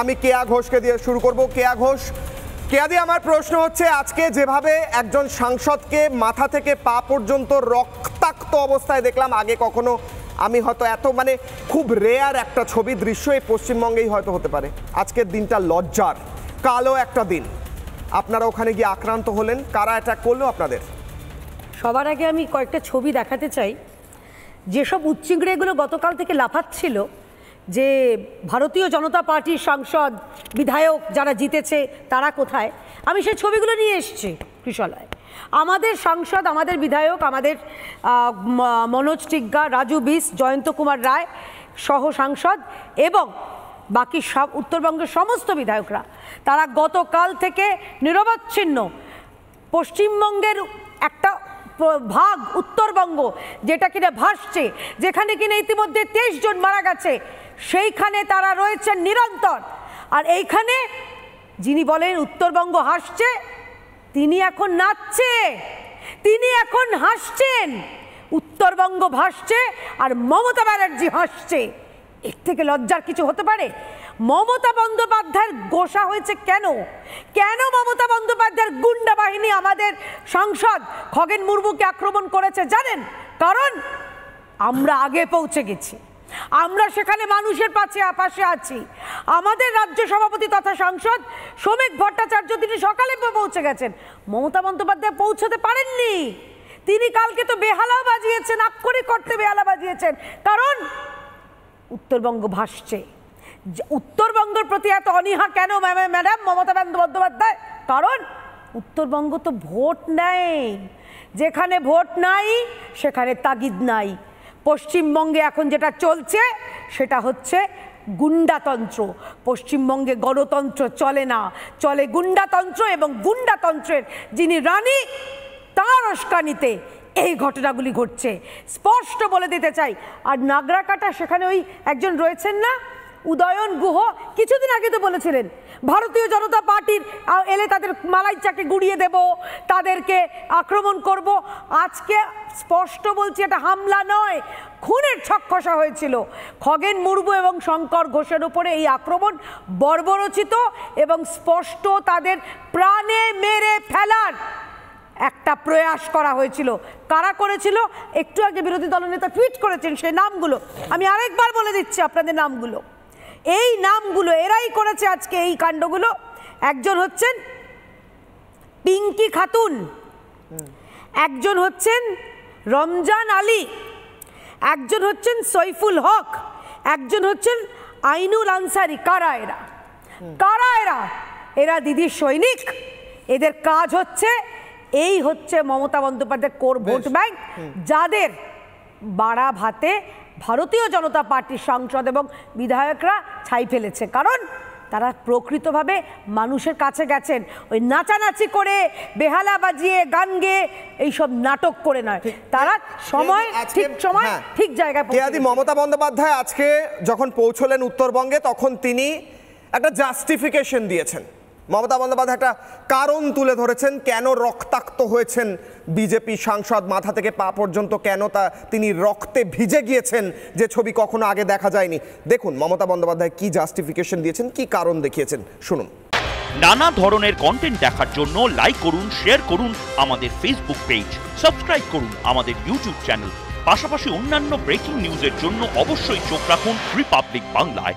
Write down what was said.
আমি কেয়া ঘোষকে দিয়ে শুরু করব। কেয়া ঘোষ, কেয়াদি, আমার প্রশ্ন হচ্ছে, আজকে যেভাবে একজন সাংসদকে মাথা থেকে পা পর্যন্ত রক্তাক্ত অবস্থায় দেখলাম, আগে কখনো আমি হয়তো এত খুব রেয়ার একটা ছবি দৃশ্য এই পশ্চিমবঙ্গেই হয়তো হতে পারে। আজকের দিনটা লজ্জার, কালো একটা দিন। আপনারা ওখানে গিয়ে আক্রান্ত হলেন, কারা অ্যাটাক করলো আপনাদের? সবার আগে আমি কয়েকটা ছবি দেখাতে চাই। যেসব উচ্চিংড়েগুলো গতকাল থেকে লাফাচ্ছিল যে ভারতীয় জনতা পার্টির সাংসদ বিধায়ক যারা জিতেছে তারা কোথায়, আমি সেই ছবিগুলো নিয়ে এসেছি কৃষালয়। আমাদের সাংসদ, আমাদের বিধায়ক, আমাদের মনোজ টিগ্গা, রাজু বিস, জয়ন্ত কুমার রায় সহ সাংসদ এবং বাকি সব উত্তরবঙ্গের সমস্ত বিধায়করা, তারা গতকাল থেকে নিরবচ্ছিন্ন পশ্চিমবঙ্গের একটা ভাগ উত্তরবঙ্গ যেটা কিনা ভাসছে, যেখানে কিনা ইতিমধ্যে 23 জন মারা গেছে, সেইখানে তারা রয়েছেন নিরন্তর। আর এইখানে যিনি বলেন উত্তরবঙ্গ হাসছে, তিনি এখন নাচছে, তিনি এখন হাসছেন। উত্তরবঙ্গ ভাসছে আর মমতা ব্যানার্জি হাসছে। এর থেকে লজ্জার কিছু হতে পারে? মমতা বন্দ্যোপাধ্যায়ের গোসা হয়েছে কেন? কেন মমতা বন্দ্যোপাধ্যায়ের গুন্ডা বাহিনী আমাদের সাংসদ খগেন মুর্মুকে আক্রমণ করেছে জানেন? কারণ আমরা আগে পৌঁছে গেছি, আমরা সেখানে মানুষের পাশে আছি। আমাদের রাজ্য সভাপতি তথা সাংসদ শ্রমিক ভট্টাচার্য তিনি সকালে পৌঁছে গেছেন, মমতা বন্দ্যোপাধ্যায় পৌঁছতে পারেননি। তিনি কালকে তো বেহালা বাজিয়েছেন, আক্ষরিক করতে বেহালা বাজিয়েছেন, কারণ উত্তরবঙ্গ ভাসছে। উত্তরবঙ্গের প্রতি এত অনীহা কেন ম্যাডাম মমতা বন্দ্যোপাধ্যায়? কারণ উত্তরবঙ্গ তো ভোট নেই, যেখানে ভোট নাই সেখানে তাগিদ নাই। পশ্চিমবঙ্গে এখন যেটা চলছে সেটা হচ্ছে গুন্ডাতন্ত্র। পশ্চিমবঙ্গে গণতন্ত্র চলে না, চলে গুন্ডাতন্ত্র, এবং গুন্ডাতন্ত্রের যিনি রানী তাঁর উস্কানিতে এই ঘটনাগুলি ঘটছে, স্পষ্ট বলে দিতে চাই। আর নাগরাকাটা সেখানে ওই একজন রয়েছেন না, উদয়ন গুহ, কিছুদিন আগে তো বলেছিলেন ভারতীয় জনতা পার্টির এলে তাদের মালাই চাকে গুড়িয়ে দেব, তাদেরকে আক্রমণ করব। আজকে স্পষ্ট বলছি, এটা হামলা নয়, খুনের ছক-কষা হয়েছিল। খগেন মুর্মু এবং শঙ্কর ঘোষের উপরে এই আক্রমণ বর্বরচিত এবং স্পষ্ট তাদের প্রাণে মেরে ফেলার একটা প্রয়াস করা হয়েছিল। কারা করেছিল? একটু আগে বিরোধী দলনেতা টুইট করেছেন, সেই নামগুলো আমি আরেকবার বলে দিচ্ছি আপনাদের নামগুলো। এই নামগুলো এরাই করেছে আজকে এই কাণ্ডগুলো। একজন হচ্ছেন পিঙ্কি খাতুন, একজন হচ্ছেন রমজান আলী, একজন হচ্ছেন সৈফুল হক, একজন হচ্ছেন আইনুল আনসারি। কারা এরা? কারা এরা? এরা দিদির সৈনিক। এদের কাজ হচ্ছে, এই হচ্ছে মমতা বন্দ্যোপাধ্যায়ের কোর ভোট ব্যাংক, যাদের বাড়া ভাতে ভারতীয় জনতা পার্টির সাংসদ এবং বিধায়করা ছাই ফেলেছে। কারণ তারা প্রকৃতভাবে মানুষের কাছে গেছেন, ওই নাচানাচি করে, বেহালা বাজিয়ে, গান গেয়ে, এইসব নাটক করে নয়। তারা সময় ঠিক সময় ঠিক জায়গায় পৌঁছে। মমতা বন্দ্যোপাধ্যায় আজকে যখন পৌঁছলেন উত্তরবঙ্গে, তখন তিনি একটা জাস্টিফিকেশন দিয়েছেন। মমতা বন্দ্যোপাধ্যায় একটা কারণ তুলে ধরেছেন, কেন রক্তাক্ত হয়েছেন বিজেপি সাংসদ, মাথা থেকে পা পর্যন্ত কেন তিনি রক্তে ভিজে গিয়েছেন, যে ছবি কখনো আগে দেখা যায়নি। দেখুন মমতা বন্দ্যোপাধ্যায় কি জাস্টিফিকেশন দিয়েছেন, কি কারণ দেখিয়েছেন, শুনুন। নানা ধরনের কন্টেন্ট দেখার জন্য লাইক করুন, শেয়ার করুন আমাদের ফেসবুক পেজ, সাবস্ক্রাইব করুন আমাদের ইউটিউব চ্যানেল। পাশাপাশি অন্যান্য ব্রেকিং নিউজের জন্য অবশ্যই চোখ রাখুন রিপাবলিক বাংলায়।